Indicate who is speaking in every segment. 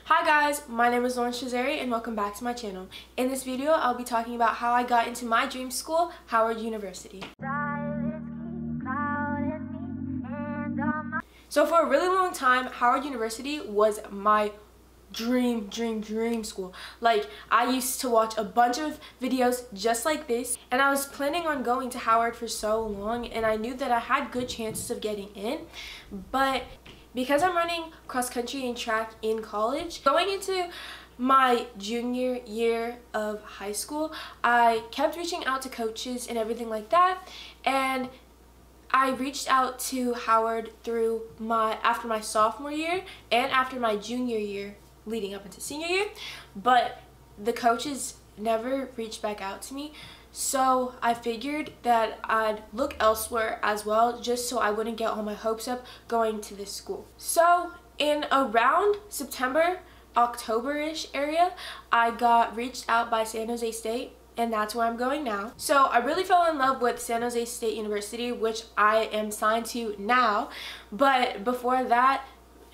Speaker 1: Hi guys, my name is Lauren Strazzeri and welcome back to my channel. In this video, I'll be talking about how I got into my dream school, Howard University. So for a really long time, Howard University was my dream school. Like, I used to watch a bunch of videos just like this, and I was planning on going to Howard for so long, and I knew that I had good chances of getting in, but because I'm running cross country and track in college, going into my junior year of high school, I kept reaching out to coaches and everything like that, and I reached out to Howard through after my sophomore year and after my junior year leading up into senior year, but the coaches never reached back out to me. So I figured that I'd look elsewhere as well, just so I wouldn't get all my hopes up going to this school. So in around September, October-ish area, I got reached out by San Jose State, and that's where I'm going now. So I really fell in love with San Jose State University, which I am signed to now, but before that,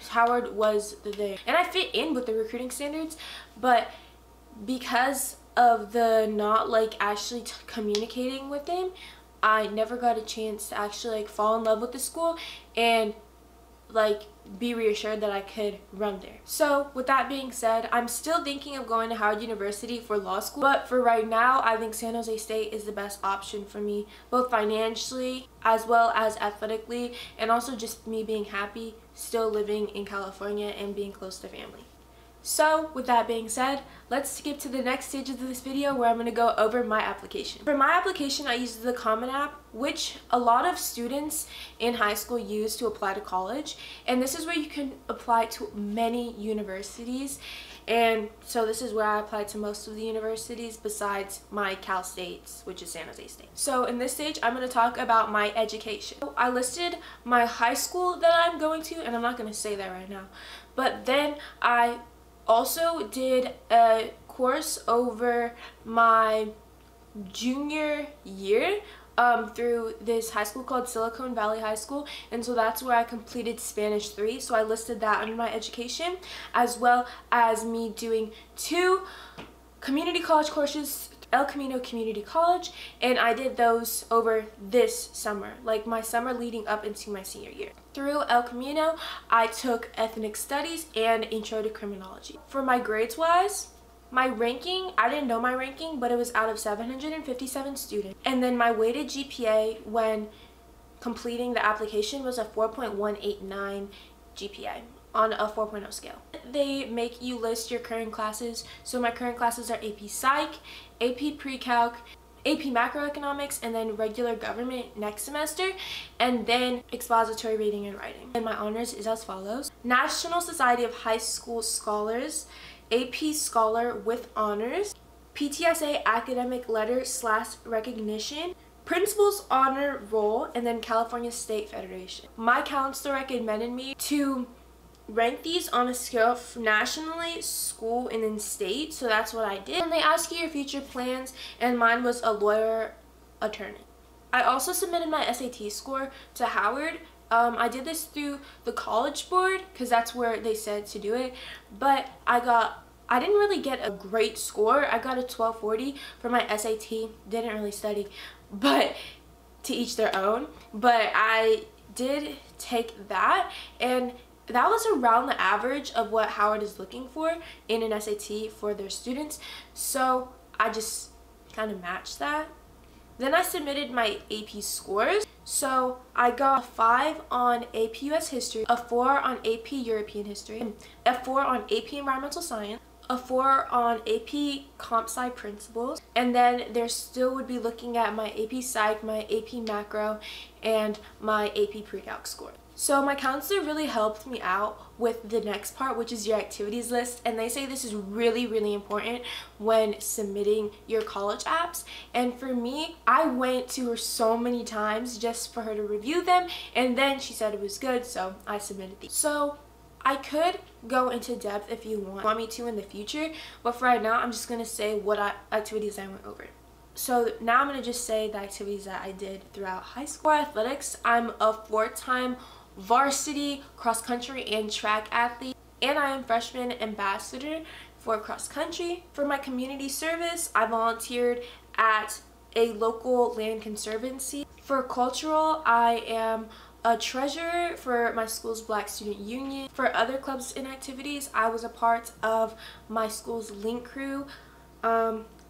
Speaker 1: Howard was there. And I fit in with the recruiting standards, but because of the not actually communicating with them, I never got a chance to actually fall in love with the school and be reassured that I could run there. So with that being said, I'm still thinking of going to Howard University for law school, but for right now, I think San Jose State is the best option for me, both financially as well as athletically, and also just me being happy still living in California and being close to family. So with that being said, let's skip to the next stage of this video where I'm going to go over my application. For my application, I used the Common App, which a lot of students in high school use to apply to college, and this is where you can apply to many universities, and so this is where I applied to most of the universities besides my Cal States, which is San Jose State. So in this stage, I'm going to talk about my education. I listed my high school that I'm going to, and I'm not going to say that right now, but then I also did a course over my junior year through this high school called Silicon Valley High School, and so that's where I completed Spanish 3, so I listed that under my education, as well as me doing 2 community college courses, El Camino Community College, and I did those over this summer, my summer leading up into my senior year. Through El Camino, I took ethnic studies and intro to criminology. For my grades wise, my ranking, I didn't know my ranking, but it was out of 757 students. And then my weighted GPA when completing the application was a 4.189 GPA on a 4.0 scale. They make you list your current classes. So my current classes are AP Psych, AP Pre-Calc, AP Macroeconomics, and then regular government next semester, and then expository reading and writing. And my honors is as follows: National Society of High School Scholars, AP Scholar with honors, PTSA Academic Letter / Recognition, Principal's Honor Roll, and then California State Federation. My counselor recommended me to rank these on a scale of nationally, school, and then state, so that's what I did. And they ask you your future plans, and mine was a lawyer attorney. I also submitted my SAT score to Howard. I did this through the College Board because that's where they said to do it, but I didn't really get a great score. I got a 1240 for my SAT. Didn't really study, but to each their own. But I did take that, and that was around the average of what Howard is looking for in an SAT for their students, so I just kind of matched that. Then I submitted my AP scores. So I got a 5 on AP US History, a 4 on AP European History, a 4 on AP Environmental Science, a 4 on AP Comp Sci Principles, and then there still would be looking at my AP Psych, my AP Macro, and my AP Pre-Calc score. So my counselor really helped me out with the next part, which is your activities list, and they say this is really important when submitting your college apps. And for me, I went to her so many times just for her to review them, and then she said it was good, so I submitted these. So I could go into depth if you want me to in the future, but for right now, I'm just going to say what activities I went over. So now I'm going to just say the activities that I did throughout high school. For athletics, I'm a 4-time varsity cross country and track athlete. and I am freshman ambassador for cross country. For my community service, I volunteered at a local land conservancy. For cultural, I am a treasurer for my school's Black Student Union. For other clubs and activities, I was a part of my school's Link Crew,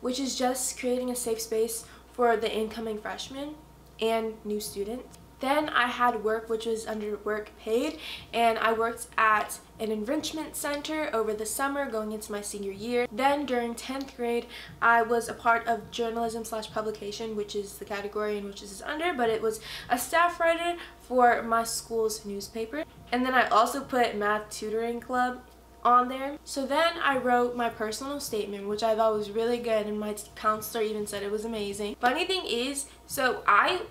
Speaker 1: which is just creating a safe space for the incoming freshmen and new students. Then I had work, which was under work paid, and I worked at an enrichment center over the summer going into my senior year. Then during 10th grade, I was a part of journalism/publication, which is the category in which this is under, but it was a staff writer for my school's newspaper. And then I also put math tutoring club on there. So then I wrote my personal statement, which I thought was really good, and my counselor even said it was amazing. Funny thing is, so I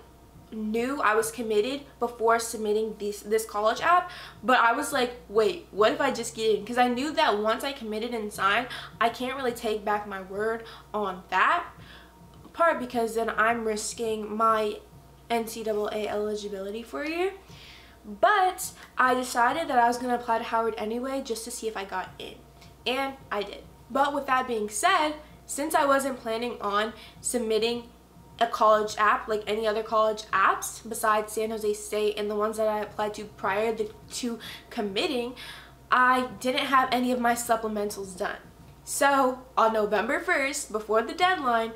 Speaker 1: knew I was committed before submitting this college app, but I was like, wait, what if I just get in? Because I knew that once I committed and signed, I can't really take back my word on that part, because then I'm risking my NCAA eligibility for a year. But I decided that I was going to apply to Howard anyway, just to see if I got in, and I did. But with that being said, since I wasn't planning on submitting a college app like any other college apps besides San Jose State and the ones that I applied to prior to committing, I didn't have any of my supplementals done. So on November 1st, before the deadline,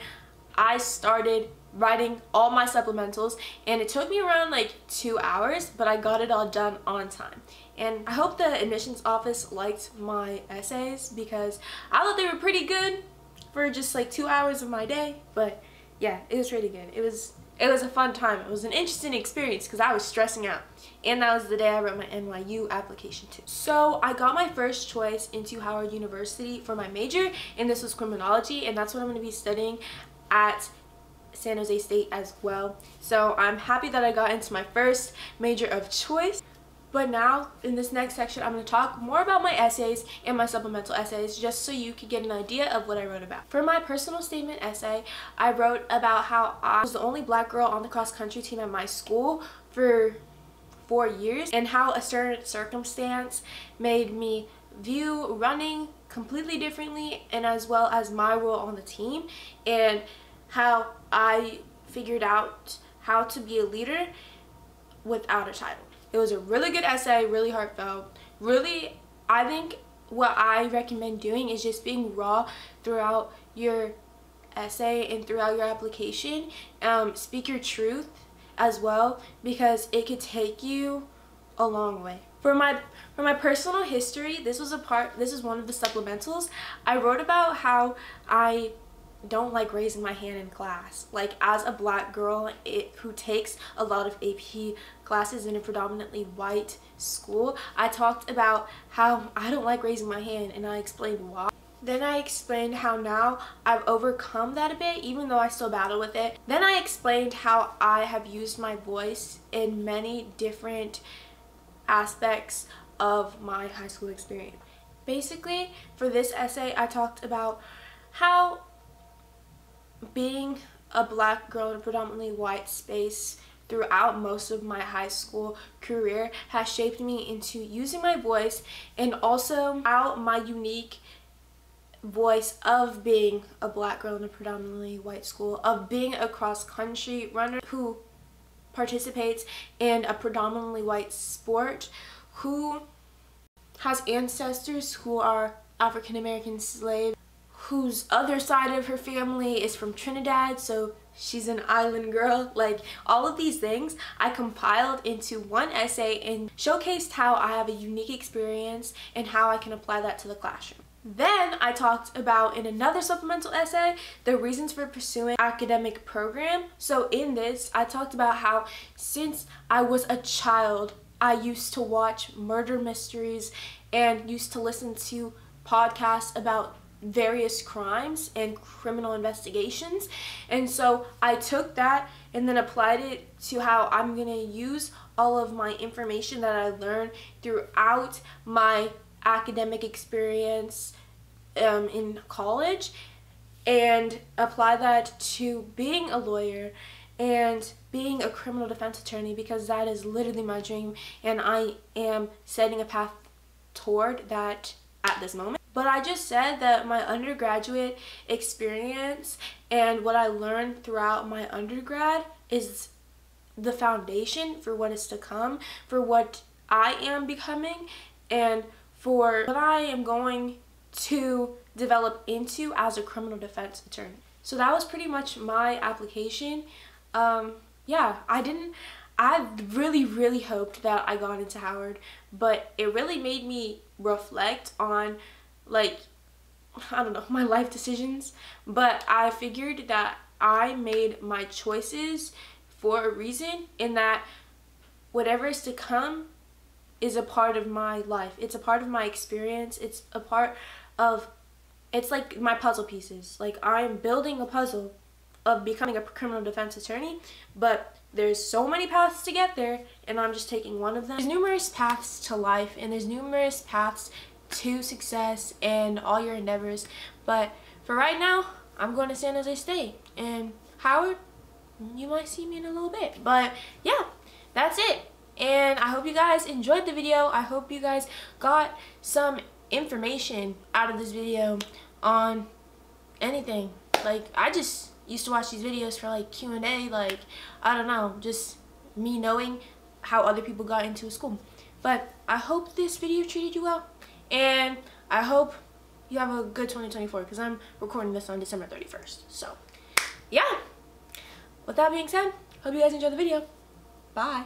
Speaker 1: I started writing all my supplementals, and it took me around like 2 hours, but I got it all done on time. And I hope the admissions office liked my essays, because I thought they were pretty good for just like 2 hours of my day. But yeah, it was really good. It was a fun time. It was an interesting experience because I was stressing out. And that was the day I wrote my NYU application too. So I got my first choice into Howard University for my major, and this was criminology, and that's what I'm going to be studying at San Jose State as well. So I'm happy that I got into my first major of choice. But now, in this next section, I'm going to talk more about my essays and my supplemental essays, just so you can get an idea of what I wrote about. For my personal statement essay, I wrote about how I was the only Black girl on the cross-country team at my school for 4 years, and how a certain circumstance made me view running completely differently, and as well as my role on the team, and how I figured out how to be a leader without a title. It was a really good essay, really heartfelt. Really, I think what I recommend doing is just being raw throughout your essay and throughout your application. Speak your truth as well, because it could take you a long way. For my personal history, this is one of the supplementals. I wrote about how I don't like raising my hand in class. Like, as a Black girl who takes a lot of AP classes in a predominantly white school, I talked about how I don't like raising my hand, and I explained why. Then I explained how now I've overcome that a bit, even though I still battle with it. Then I explained how I have used my voice in many different aspects of my high school experience. Basically, for this essay, I talked about how being a Black girl in a predominantly white space throughout most of my high school career has shaped me into using my voice, and also how my unique voice of being a Black girl in a predominantly white school, of being a cross-country runner who participates in a predominantly white sport, who has ancestors who are African-American slaves, whose other side of her family is from Trinidad, so she's an island girl. Like, all of these things I compiled into one essay and showcased how I have a unique experience and how I can apply that to the classroom. Then I talked about, in another supplemental essay, the reasons for pursuing academic program. So in this, I talked about how since I was a child, I used to watch murder mysteries and used to listen to podcasts about various crimes and criminal investigations, and so I took that and then applied it to how I'm gonna use all of my information that I learned throughout my academic experience in college, and apply that to being a lawyer and being a criminal defense attorney, because that is literally my dream, and I am setting a path toward that at this moment. But I just said that my undergraduate experience and what I learned throughout my undergrad is the foundation for what is to come, for what I am becoming, and for what I am going to develop into as a criminal defense attorney. So that was pretty much my application. Yeah, I really hoped that I got into Howard, but it really made me reflect on, like, I don't know, my life decisions. But I figured that I made my choices for a reason, in that whatever is to come is a part of my life. It's a part of my experience. It's a part of, it's like my puzzle pieces. Like, I'm building a puzzle of becoming a criminal defense attorney, but there's so many paths to get there, and I'm just taking one of them. There's numerous paths to life, and there's numerous paths to success and all your endeavors, but for right now, I'm going to San Jose State. And Howard, you might see me in a little bit. But yeah, that's it. And I hope you guys enjoyed the video. I hope you guys got some information out of this video on anything. Like, I just used to watch these videos for like Q&A, like, I don't know, just me knowing how other people got into a school. But I hope this video treated you well, and I hope you have a good 2024, because I'm recording this on December 31st. So yeah, with that being said, hope you guys enjoyed the video. Bye.